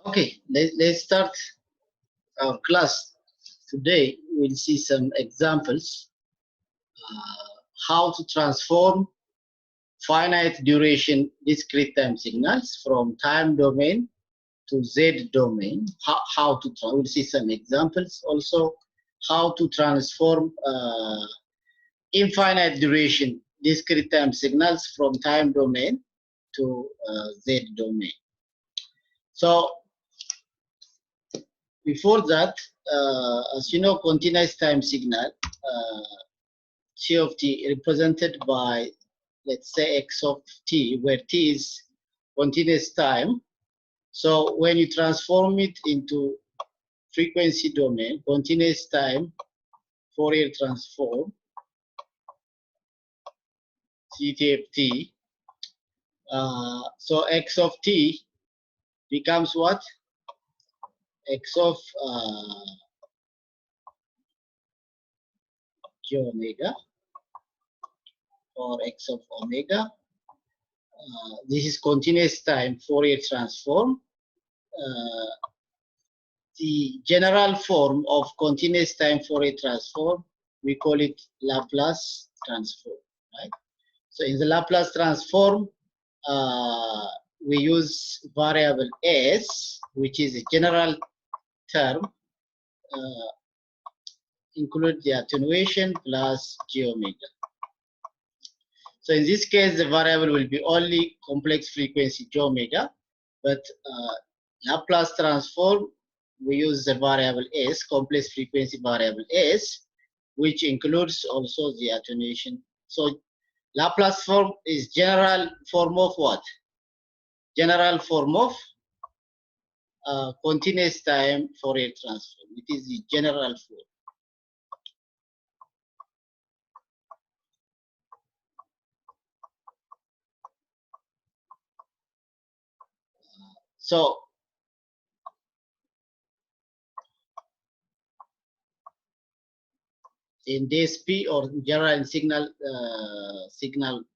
Okay, let's start our class. Today we'll see some examples how to transform finite duration discrete time signals from time domain to Z domain. We'll see some examples also how to transform infinite duration discrete time signals from time domain to Z domain. So before that, as you know, continuous time signal, T of t represented by, let's say, x of t, where t is continuous time. So when you transform it into frequency domain, continuous time, Fourier transform, CTFT, so x of t becomes what? X of j omega, or x of omega. This is continuous time Fourier transform. The general form of continuous time Fourier transform, we call it Laplace transform, right? So in the Laplace transform, we use variable s, which is a general term, include the attenuation plus j omega. So in this case, the variable will be only complex frequency j omega, but Laplace transform, we use the variable s, complex frequency variable s, which includes also the attenuation. So Laplace form is general form of what? General form of continuous time Fourier transform. It is the general form. So in DSP, or general signal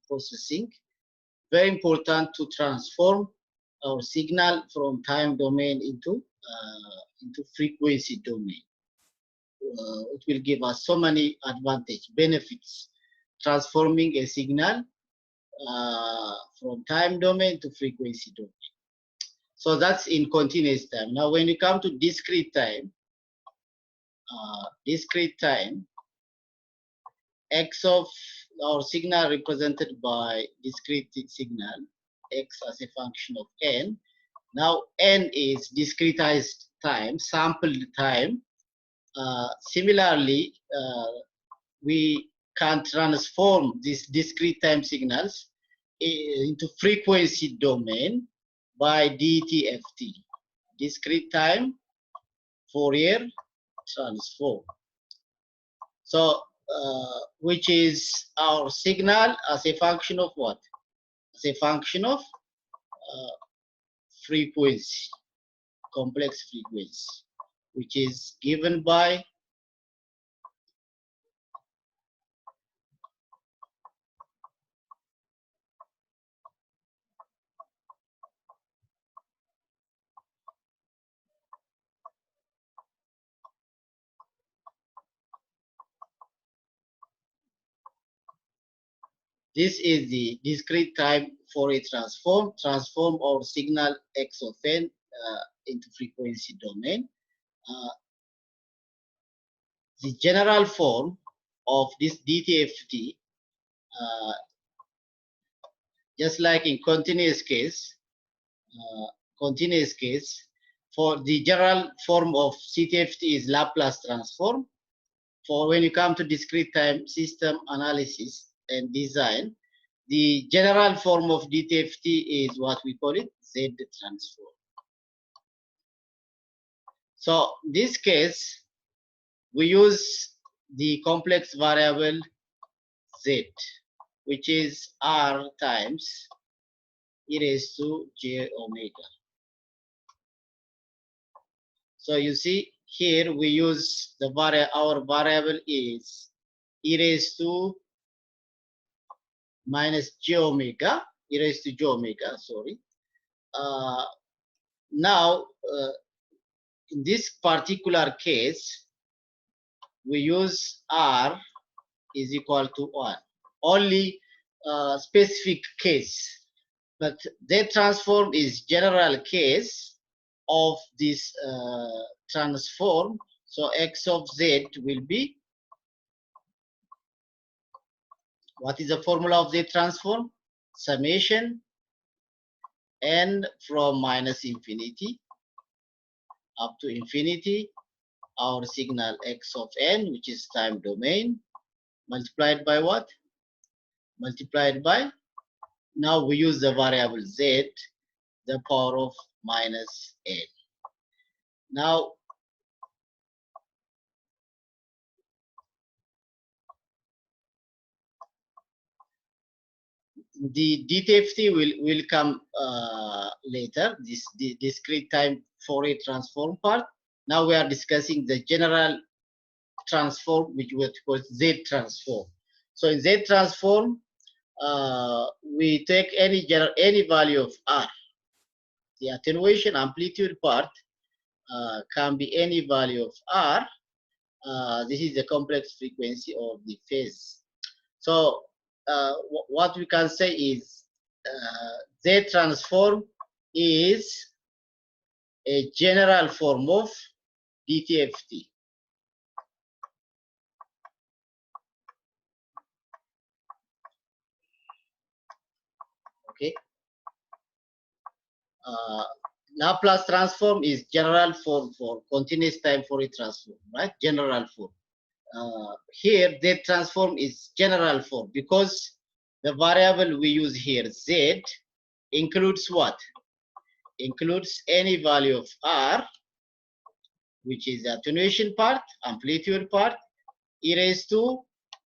processing, very important to transform our signal from time domain into frequency domain. It will give us so many benefits, transforming a signal from time domain to frequency domain. So that's in continuous time. Now, when you come to discrete time, x of our signal represented by discrete signal, x as a function of n. Now, n is discretized time, sampled time. Similarly, we can transform these discrete time signals into frequency domain by DTFT, discrete time Fourier transform. So, which is our signal as a function of what? As a function of frequency, complex frequency, which is given by this is the discrete time Fourier transform, transform our signal x of n into frequency domain. The general form of this DTFT, just like in continuous case, for the general form of CTFT is Laplace transform. For when you come to discrete time system analysis and design, the general form of DTFT is what we call it Z transform. So in this case, we use the complex variable Z, which is R times e raised to j omega. So you see here we use the our variable is e raised to minus j omega, e raised to j omega, sorry. Now, in this particular case, we use R is equal to 1. Only specific case. But Z transform is general case of this transform. So x of z will be, what is the formula of Z transform? Summation n from minus infinity up to infinity, our signal x of n, which is time domain, multiplied by what? Multiplied by, now we use the variable z, the power of minus n. Now, the DTFT will come later, the discrete time Fourier transform part. Now we are discussing the general transform, which we call Z transform. So in Z transform, we take any value of R. The attenuation amplitude part can be any value of R. This is the complex frequency of the phase. So what we can say is Z transform is a general form of DTFT. Okay. Laplace transform is general form for continuous time Fourier transform, right? General form. Here, Z transform is general form because the variable we use here, Z, includes what? Includes any value of R, which is the attenuation part, amplitude part, e raised to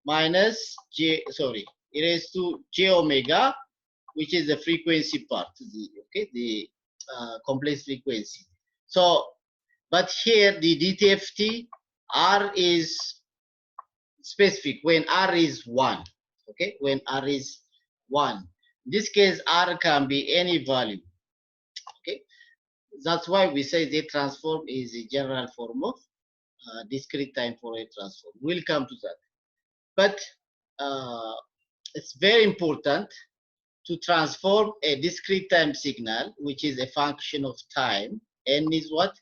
minus j, sorry, e raised to j omega, which is the frequency part, the complex frequency. So, but here the DTFT, R is specific when R is 1, okay, when R is 1. In this case, R can be any value, okay. That's why we say Z transform is a general form of discrete time Fourier transform. We'll come to that. But it's very important to transform a discrete time signal, which is a function of time. N is what?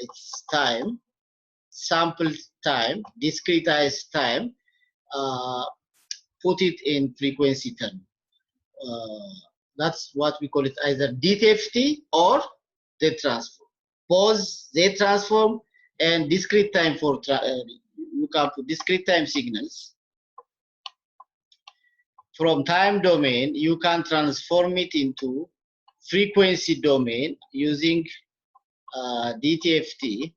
It's time, sample time, discretized time, put it in frequency term. That's what we call it, either DTFT or Z transform. Both Z transform and discrete time for you come to discrete time signals. From time domain, you can transform it into frequency domain using DTFT,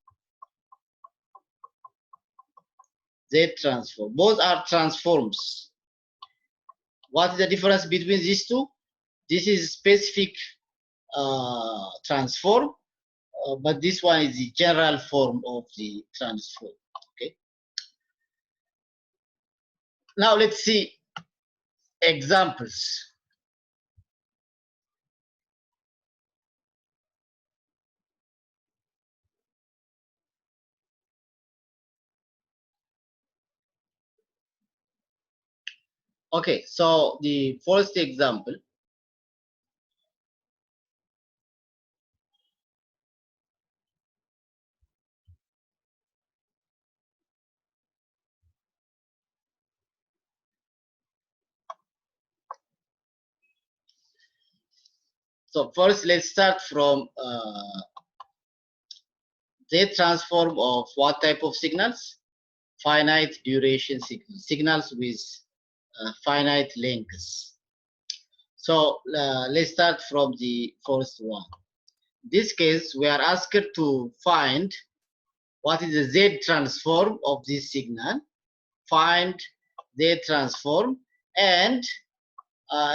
Z transform. Both are transforms. What is the difference between these two? This is specific transform, but this one is the general form of the transform. Okay. Now let's see examples. Okay, so the first example. So first, let's start from Z transform of what type of signals? Finite duration signals, signals with finite lengths. So let's start from the first one. In this case, we are asked to find what is the Z transform of this signal, find Z transform, and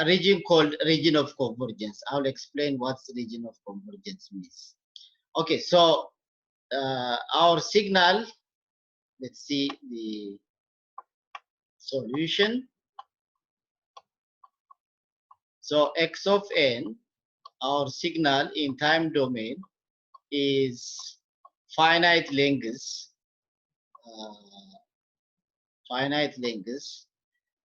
region called region of convergence. I'll explain what region of convergence means. Okay, so our signal, let's see the solution. So x of n our signal in time domain is finite length, finite length.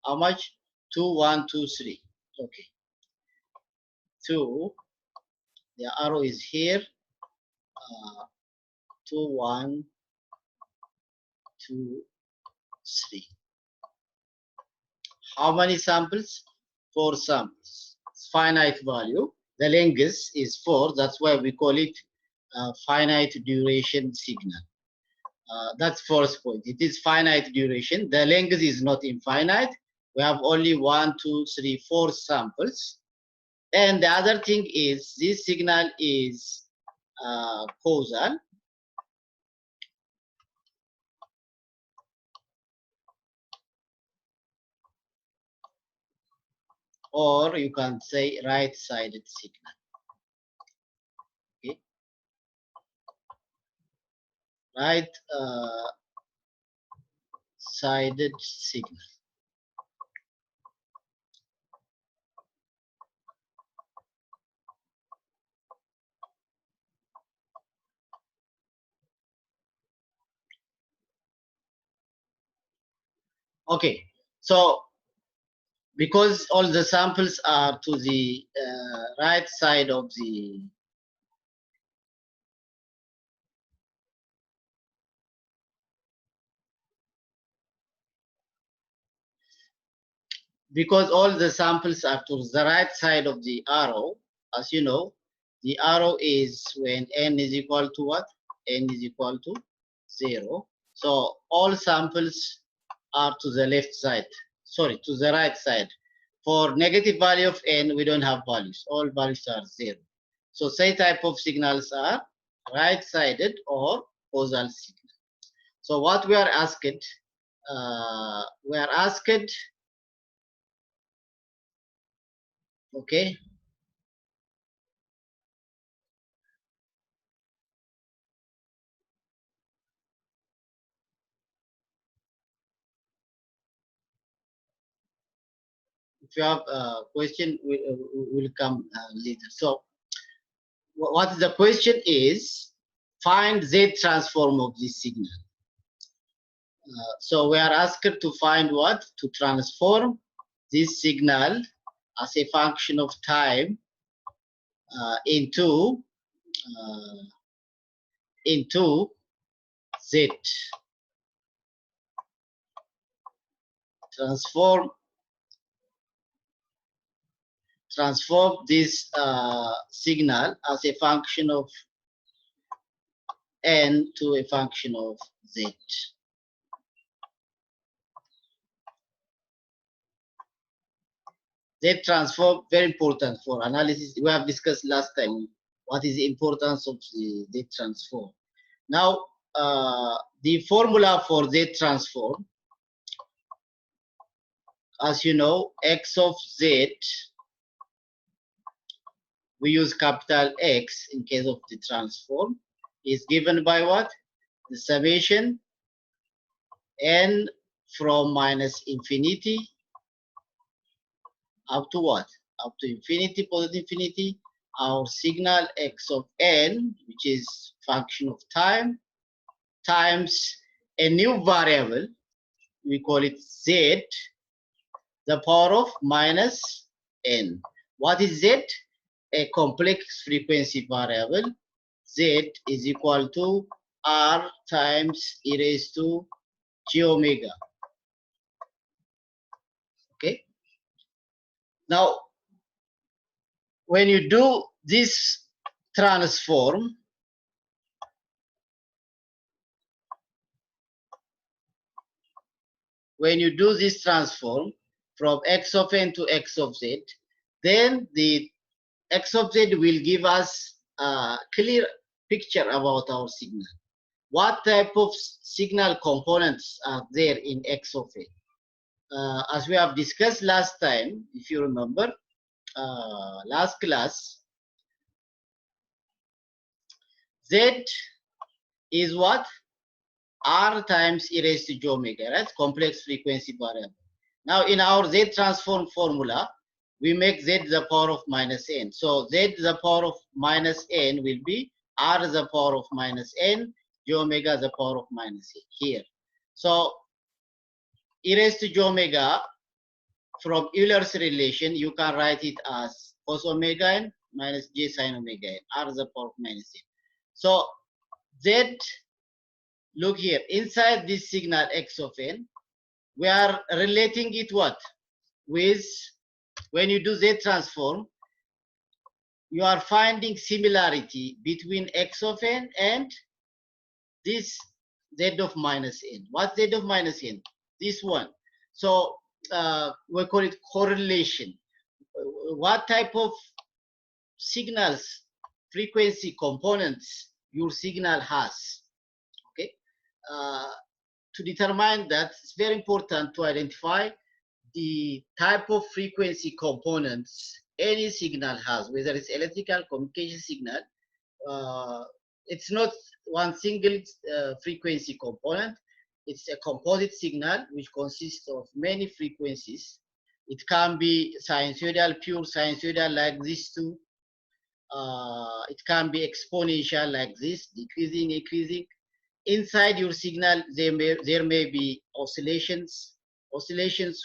How much? 2, 1, 2, 3. Okay. 2. The arrow is here. 2, 1, 2, 3. How many samples? 4 samples. It's finite value. The length is 4. That's why we call it finite duration signal. That's first point. It is finite duration. The length is not infinite. We have only 1, 2, 3, 4 samples. And the other thing is this signal is causal. Or you can say right-sided signal. Okay. Right-sided signal. Okay, so because all the samples are to the right side of the because all the samples are to the right side of the arrow, as you know, the arrow is when n is equal to what? N is equal to 0. So all samples are to the left side, sorry, to the right side. For negative value of n, we don't have values. All values are 0. So say type of signals are right-sided or causal signal. So what we are asked, okay, if you have a question, will come later. So what the question is, find Z transform of this signal. So we are asked to find what? To transform this signal as a function of time into Z. Transform this signal as a function of n to a function of Z. Z transform, very important for analysis. We have discussed last time what is the importance of the Z transform. Now, the formula for Z transform, as you know, x of Z, we use capital X in case of the transform, is given by what? The summation n from minus infinity up to what? Up to infinity, positive infinity, our signal x of n, which is function of time, times a new variable, we call it z, the power of minus n. What is z? A complex frequency variable. Z is equal to r times e raised to j omega. Okay. Now, when you do this transform, from x of n to x of z, then the x of z will give us a clear picture about our signal. What type of signal components are there in x of n? As we have discussed last time, if you remember, last class, z is what? R times e raised to j omega, right? Complex frequency variable. Now, in our Z transform formula, we make z to the power of minus n. So z to the power of minus n will be r to the power of minus n, j omega to the power of minus n here. So e raised to j omega, from Euler's relation, you can write it as cos omega n minus j sine omega n, r to the power of minus n. So z, look here, inside this signal x of n, we are relating it what? With, when you do z transform, you are finding similarity between x of n and this z of minus n. What z of minus n? This one. So we call it correlation. What type of signals, frequency components your signal has? Okay. To determine that, it's very important to identify the type of frequency components any signal has, whether it's electrical communication signal. It's not one single frequency component. It's a composite signal which consists of many frequencies. It can be sinusoidal, pure sinusoidal like this too. It can be exponential like this, decreasing, increasing. Inside your signal, there may be oscillations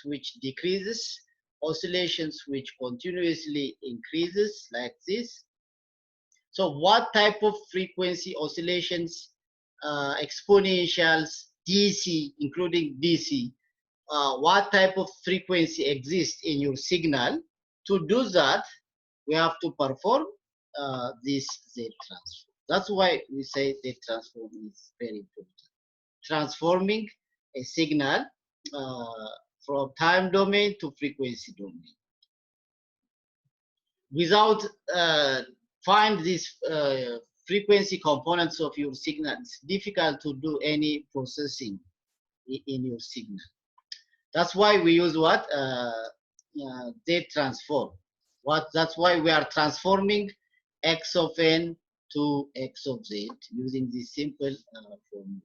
which decreases, oscillations which continuously increases like this. So what type of frequency oscillations, exponentials, DC, including DC, what type of frequency exists in your signal? To do that, we have to perform this Z transform. That's why we say Z transform is very important. Transforming a signal from time domain to frequency domain. Without find these frequency components of your signal, it's difficult to do any processing in your signal. That's why we use what? Z transform. That's why we are transforming x of n to x of z using this simple formula.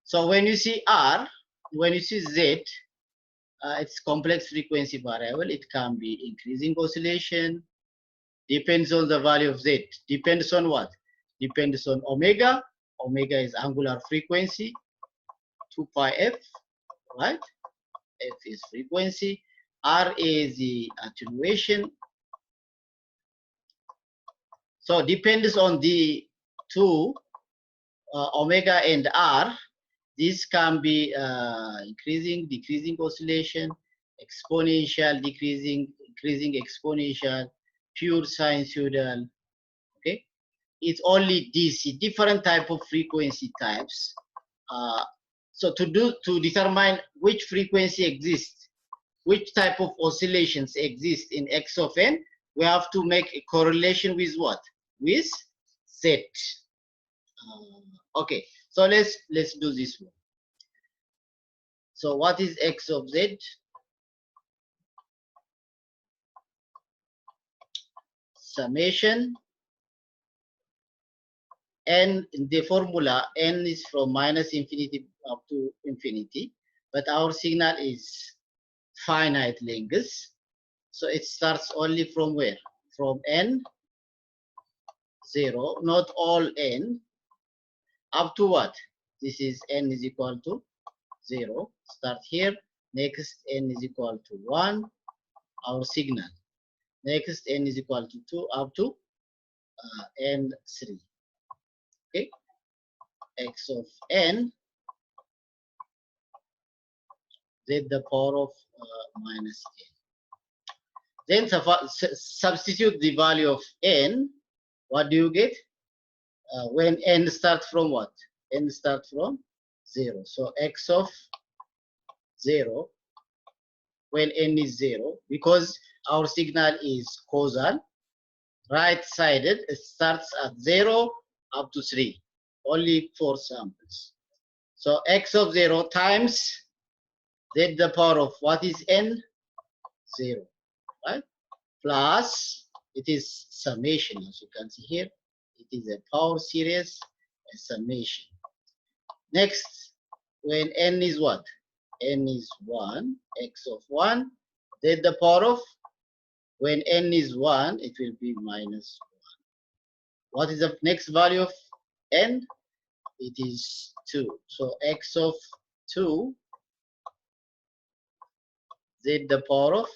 So when you see R, when you see Z, it's complex frequency variable. It can be increasing oscillation, depends on the value of Z. Depends on what? Depends on omega. Omega is angular frequency, 2 pi f, right? F is frequency. R is the attenuation. So depends on the two, omega and R. This can be increasing, decreasing oscillation, exponential, decreasing, increasing exponential, pure sinusoidal. Okay, it's only DC, different type of frequency types. So to determine which frequency exists, which type of oscillations exist in x of n, we have to make a correlation with what? With Z. Okay, so let's do this one. So what is x of z? Summation n, in the formula, n is from minus infinity up to infinity, but our signal is finite length. So it starts only from where? From n, 0, not all n, up to what? This is n is equal to 0. Start here. Next, n is equal to 1, our signal. Next, n is equal to 2 up to n3. Okay, x of n, z the power of minus n. Then substitute the value of n. What do you get? When n starts from what? N starts from 0. So x of 0, when n is 0, because our signal is causal, right-sided, it starts at 0 up to 3, only 4 samples. So x of 0 times z the power of what is n? 0, right? Plus, it is summation, as you can see here. It is a power series, a summation. Next, when n is what? N is 1, x of 1, Z the power of, when n is 1, it will be minus 1. What is the next value of n? It is 2. So x of 2, z the power of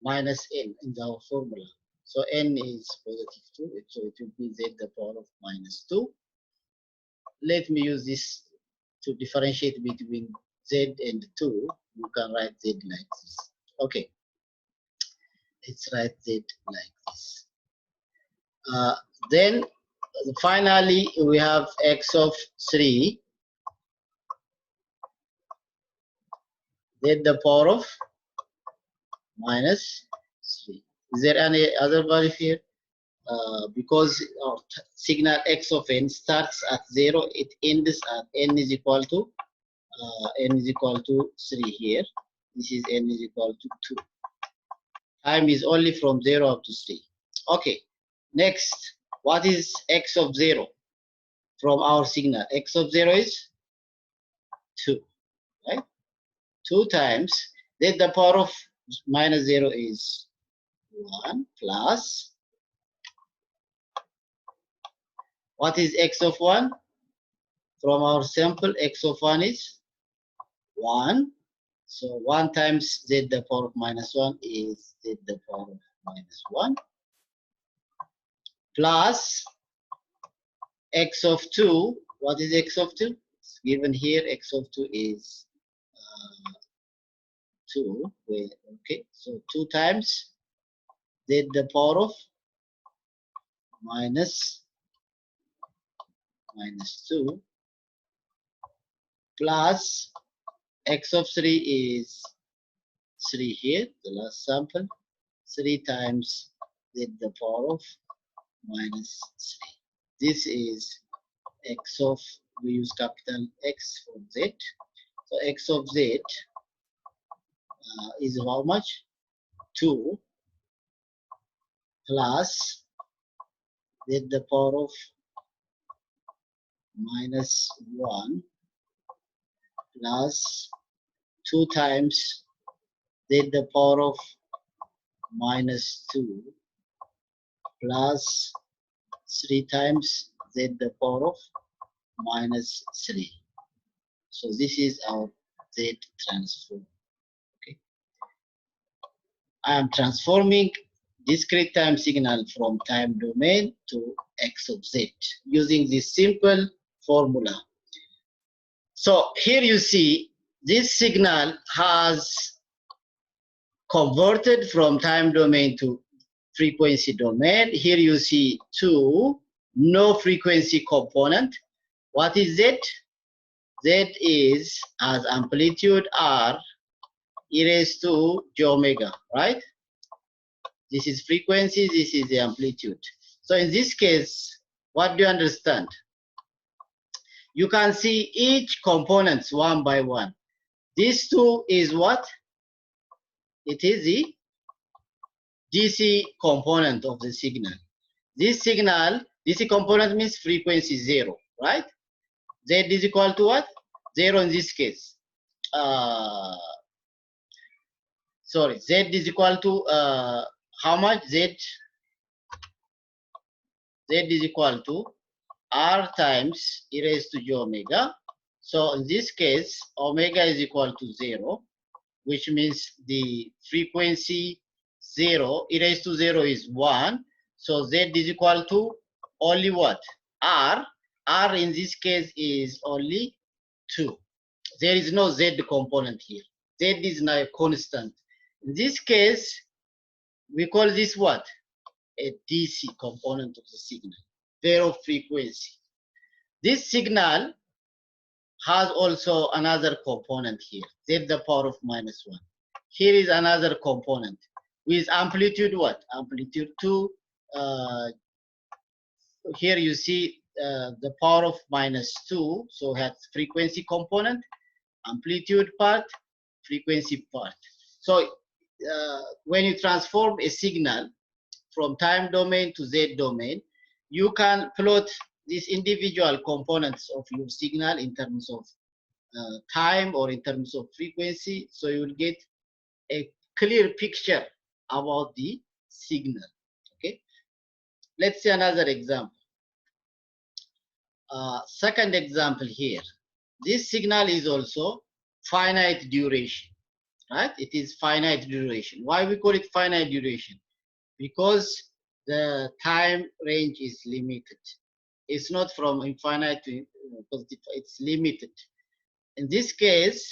minus n in our formula. So n is positive 2, so it will be z the power of minus 2. Let me use this to differentiate between z and 2. You can write z like this. Okay, let's write z like this. Then finally we have x of 3, z the power of minus 3. Is there any other value here? Because our signal x of n starts at 0, it ends at n is equal to 3 here. This is n is equal to 2. Time is only from 0 up to 3. Okay, next, what is x of 0 from our signal? X of 0 is 2, right? 2 times, then the power of minus 0 is 1 plus, what is x of 1? From our sample, x of 1 is 1. So 1 times z the power of minus 1 is z the power of minus 1 plus x of 2. What is x of 2? It's given here, x of 2 is 2. Okay, so 2 times z the power of minus 2 plus x of 3 is 3 here, the last sample. 3 times z the power of minus 3. This is x of, we use capital X for z. So x of z is how much? 2 plus z the power of minus 1 plus 2 times z the power of minus 2 plus 3 times z the power of minus 3. So this is our z transform. Okay, I am transforming discrete time signal from time domain to x of z using this simple formula. So here you see this signal has converted from time domain to frequency domain. Here you see 2, no frequency component. What is z? Z is as amplitude r e raised to j omega, right? This is frequency, this is the amplitude. So in this case, what do you understand? You can see each components one by one. This 2 is what? It is the DC component of the signal. This signal, DC component means frequency 0, right? Z is equal to what? 0 in this case. Sorry, Z is equal to how much? Z is equal to R times e raised to j omega. So in this case, omega is equal to 0, which means the frequency 0, e raised to 0 is 1. So Z is equal to only what? R. R in this case is only 2. There is no Z component here. Z is now a constant. In this case, we call this what? A DC component of the signal, zero frequency. This signal has also another component here, z the power of minus 1. Here is another component with amplitude what? Amplitude 2. Here you see the power of minus 2, so it has frequency component, amplitude part, frequency part. So when you transform a signal from time domain to Z domain, you can plot these individual components of your signal in terms of time or in terms of frequency. So you will get a clear picture about the signal. Okay, let's see another example. Second example here. This signal is also finite duration, right? It is finite duration. Why we call it finite duration? Because the time range is limited. It's not from infinite to positive, it's limited. In this case,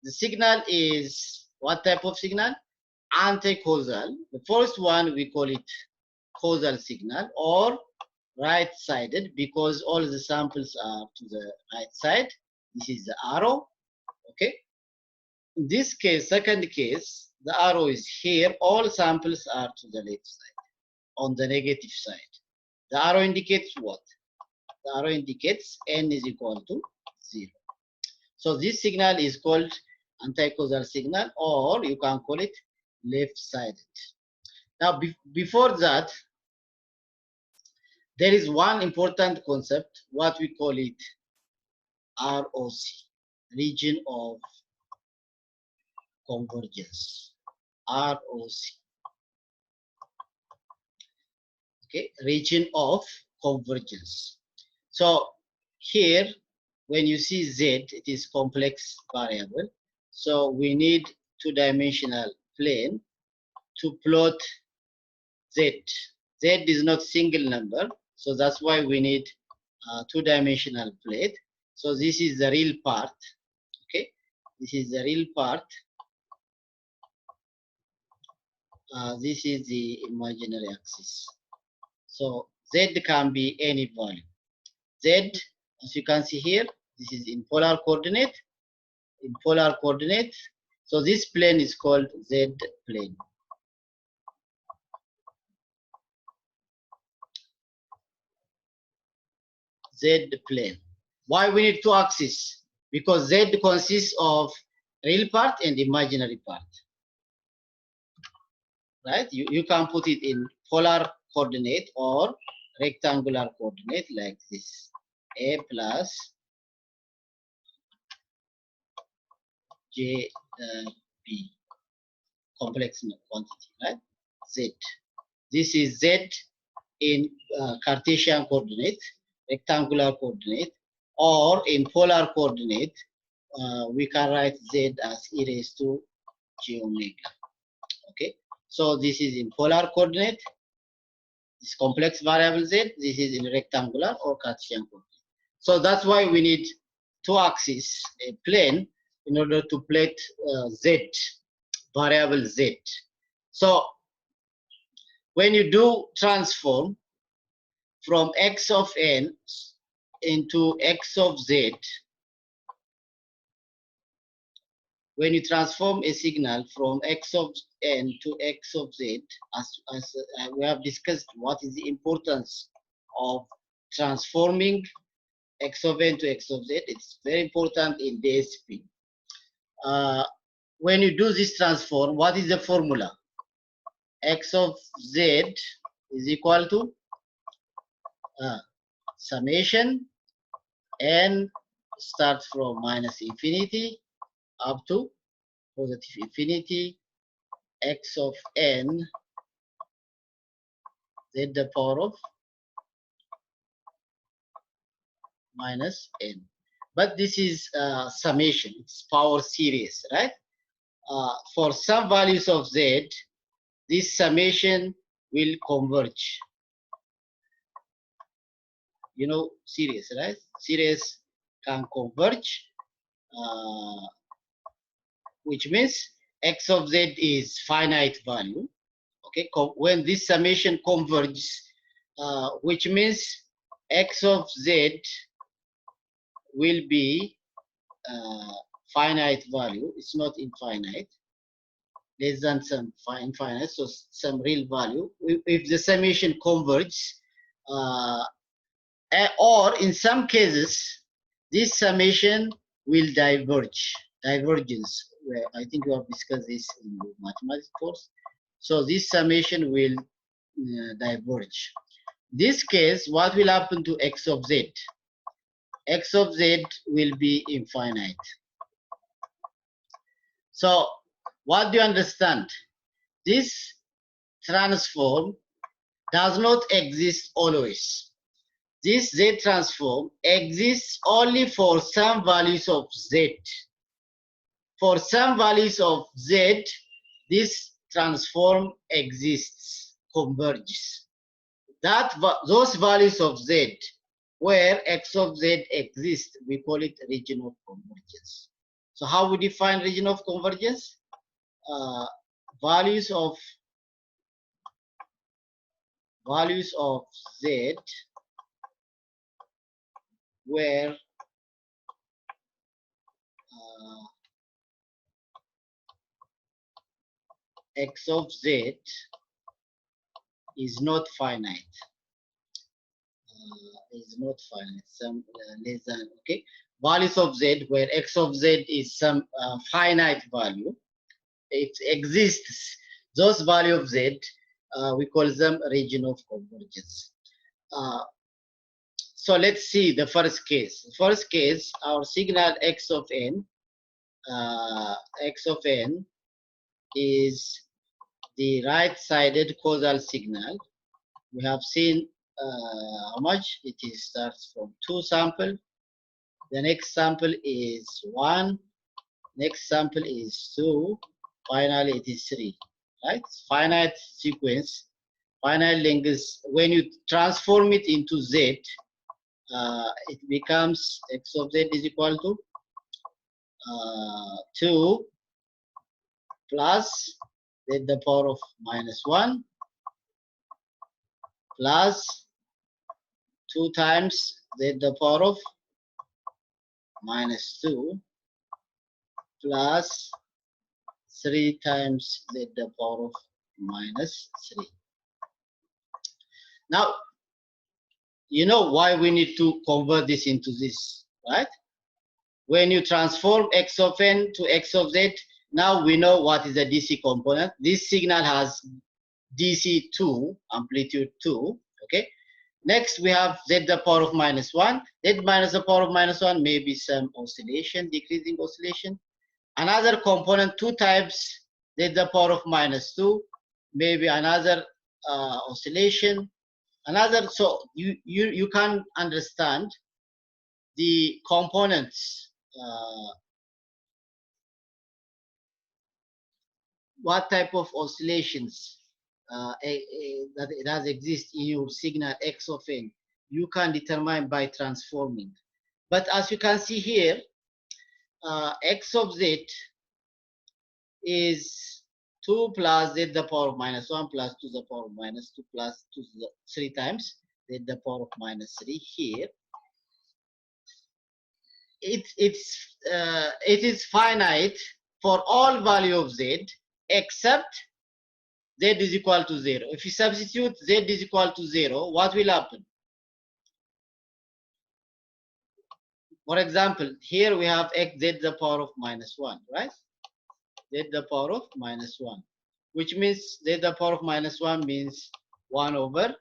the signal is what type of signal? Anti-causal. The first one, we call it causal signal, or right-sided, because all the samples are to the right side. This is the arrow. Okay. In this case, second case, the arrow is here. All samples are to the left side, on the negative side. The arrow indicates what? The arrow indicates n is equal to 0. So this signal is called anti-causal signal, or you can call it left-sided. Now, before that, there is one important concept, what we call it ROC, region of convergence. ROC. Okay, region of convergence. So here, when you see Z, it is complex variable. So we need two-dimensional plane to plot Z. Z is not single number, so that's why we need two-dimensional plate. So this is the real part. Okay, this is the real part. This is the imaginary axis. So Z can be any value. Z, as you can see here, this is in polar coordinate. In polar coordinate, so this plane is called Z plane. Z plane. Why we need two axes? Because Z consists of real part and imaginary part. Right? You can put it in polar coordinate or rectangular coordinate like this. A plus J B, complex quantity, right? Z. This is Z in Cartesian coordinate, rectangular coordinate, or in polar coordinate. We can write Z as e raised to j omega. Okay, so this is in polar coordinate. This complex variable Z. This is in rectangular or Cartesian coordinate. So that's why we need two axes, a plane, in order to plate Z, variable Z. So when you do transform from x of n into x of z, when you transform a signal from x of n to x of z, as we have discussed, what is the importance of transforming x of n to x of z? It's very important in DSP. When you do this transform, what is the formula? X of z is equal to summation n starts from minus infinity up to positive infinity, x of n z the power of minus n. But this is summation, it's power series, right? For some values of z, this summation will converge. You know, series, right? Series can converge, which means x of z is finite value. Okay, when this summation converges, which means x of z will be finite value. It's not infinite, less than some infinite, so some real value. If the summation converges, or in some cases, this summation will diverge. Divergence. I think we have discussed this in the mathematics course. So this summation will diverge. This case, what will happen to x of z? X of z will be infinite. So What do you understand? This transform does not exist always. This Z transform exists only for some values of Z. For some values of Z, this transform exists, converges. Those values of Z where x of Z exists, we call it region of convergence. So how we define region of convergence? Values of Z where x of Z is not finite. Is not finite. Some less than, okay. Values of Z where x of Z is some finite value. It exists. Those value of Z, we call them region of convergence. So let's see the first case. The first case, our signal x of n is the right-sided causal signal. We have seen how much it is, starts from 2 samples. The next sample is 1. Next sample is 2. Finally, it is 3. Right? Finite sequence. Finite length. When you transform it into Z, it becomes x of Z is equal to 2 plus Z the power of minus 1 plus 2 times Z the power of minus 2 plus 3 times Z the power of minus 3. Now, you know why we need to convert this into this, right? When you transform x of n to x of z, now we know what is the DC component. This signal has DC 2, amplitude 2, okay? Next, we have z the power of minus 1. Z minus the power of minus 1 may be some oscillation, decreasing oscillation. Another component, 2 times z the power of minus 2, maybe another oscillation. Another, so you can understand the components, what type of oscillations that it does exist in your signal x of n. You can determine by transforming. But as you can see here, x of z is 2 plus z the power of minus 1 plus 2 to the power of minus 2 plus 2 to the 3 times z the power of minus 3 here. It is finite for all value of z except z is equal to 0. If you substitute z is equal to 0, what will happen? For example, here we have x z the power of minus 1, right? Z the power of minus 1, which means z the power of minus 1 means 1 over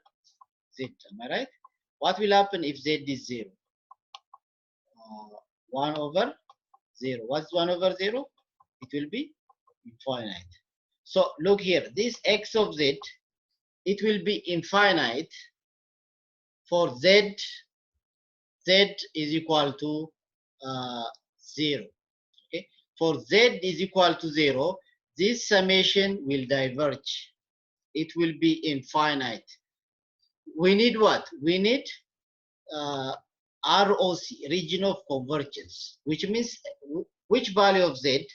z, am I right? What will happen if z is 0? 1 over 0. What's 1 over 0? It will be infinite. So look here, this x of z, it will be infinite for z is equal to 0. Okay, for z is equal to 0, this summation will diverge. It will be infinite. We need what? We need ROC, region of convergence, which means which value of z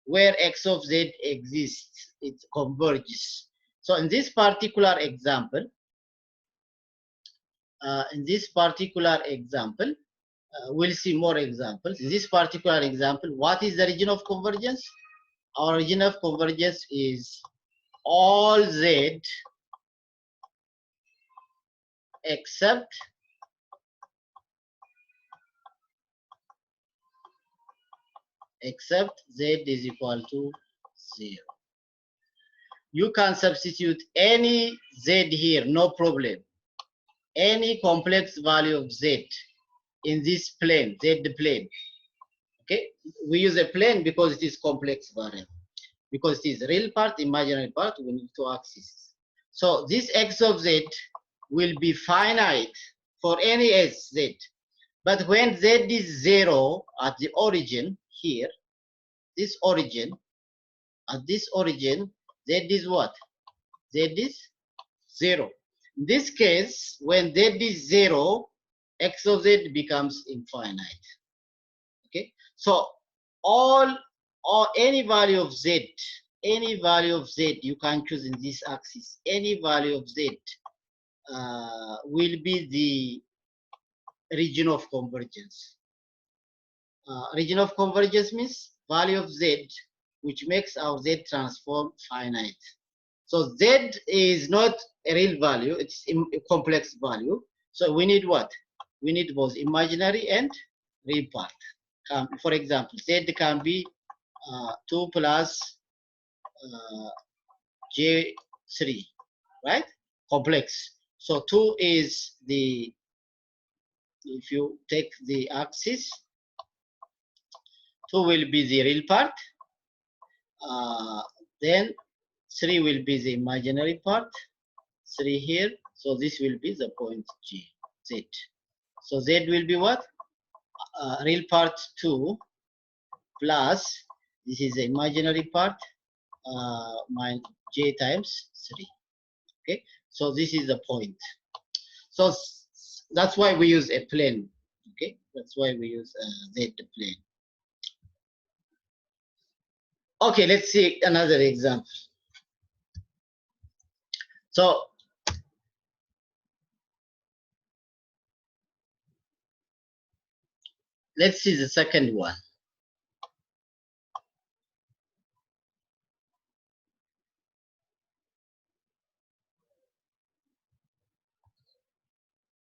where x of z exists, it converges. So in this particular example, we'll see more examples. In this particular example, what is the region of convergence? Our region of convergence is all z except z is equal to 0. You can substitute any z here, no problem. Any complex value of z in this plane, z plane. Okay, we use a plane because it is complex variable. because it is real part, imaginary part, we need two axes. So this x of z will be finite for any s z. But when z is 0 at the origin here, this origin, at this origin, z is what? Z is 0. In this case, when z is 0, x of z becomes infinite. Okay, so all or any value of z, you can choose in this axis, any value of z will be the region of convergence. Region of convergence means value of z which makes our z transform finite. So z is not a real value, it's a complex value. So we need what? We need both imaginary and real part. For example, z can be 2 plus j3, right? Complex. So 2 is the, if you take the axis, 2 will be the real part. Then 3 will be the imaginary part. 3 here. So this will be the point G, Z. So Z will be what? Real part 2 plus, this is the imaginary part, minus J times 3. Okay, so this is the point. So that's why we use a plane. Okay, that's why we use Z plane. Okay, let's see another example. So let's see the second one.